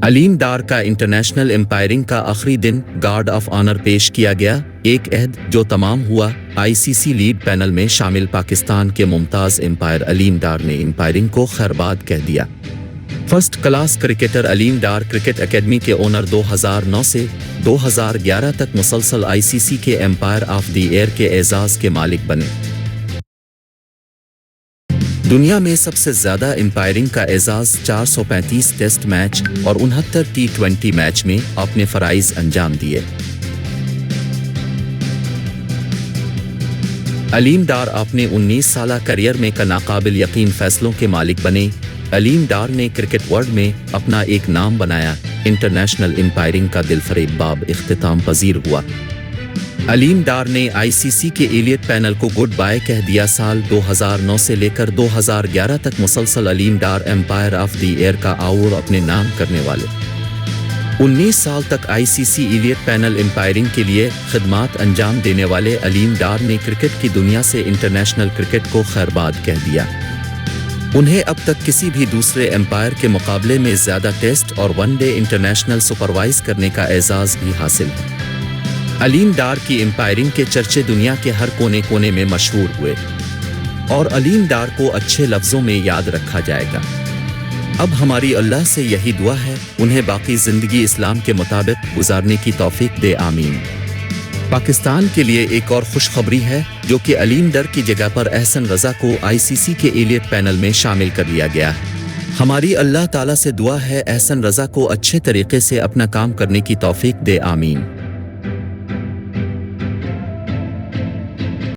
علیم ڈار کا international umpiring کا آخری دن گارڈ آف آنر پیش کیا گیا، ایک عہد جو تمام ہوا۔ آئی سی سی لیڈ پینل میں شامل پاکستان کے ممتاز امپائر علیم ڈار نے امپائرنگ کو خیرباد کہہ دیا۔ First class cricketer Aleem Dar cricket academy کے اونر 2009 سے 2011 تک مسلسل آئی سی سی کے امپائر آف دی ایئر کے اعزاز کے مالک بنے۔ دنیا میں سب سے زیادہ امپائرنگ کا اعزاز 435 ٹیسٹ میچ اور 69 T20 میچ میں اپنے فرائض انجام دیے۔ علیم ڈار اپنے 19 سالہ کیریئر میں ناقابل یقین فیصلوں کے مالک بنے۔ علیم ڈار نے کرکٹ ورلڈ میں اپنا ایک نام بنایا، انٹرنیشنل امپائرنگ کا دلفریب باب اختتام پذیر ہوا۔ علیم ڈار نے آئی سی سی کے ایلیٹ پینل کو گڈ بائے کہہ دیا۔ سال 2009 سے لے کر 2011 تک مسلسل Aleem Dar umpire of the year کا ایوارڈ اپنے نام کرنے والے۔ 19 سال تک I C C elite panel umpiring کے لیے خدمات انجام دینے والے علیم ڈار نے کرکٹ کی دنیا سے انٹرنیشنل کرکٹ کو خیرباد کہہ دیا۔ انہیں اب تک کسی بھی دوسرے امپائر کے مقابلے میں زیادہ ٹیسٹ اور ون ڈے انٹرنیشنل سپروائز کرنے کا اعزاز بھی حاصل ہے۔ علیم ڈار کی امپائرنگ کے چرچے دنیا کے ہر کونے کونے میں مشہور ہوئے اور علیم ڈار کو اچھے لفظوں میں یاد رکھا جائے گا۔ اب ہماری اللہ سے یہی دعا ہے انہیں باقی زندگی اسلام کے مطابق گزارنے کی توفیق دے، آمین۔ پاکستان کے لیے ایک اور خوشخبری ہے جو کہ علیم ڈار کی جگہ پر احسن رضا کو آئی سی سی کے ایلیٹ پینل میں شامل کر لیا گیا ہے۔ ہماری اللہ تعالیٰ سے دعا ہے احسن رضا کو اچھے طریقے سے اپنا کام کرنے کی توفیق دے، آمین۔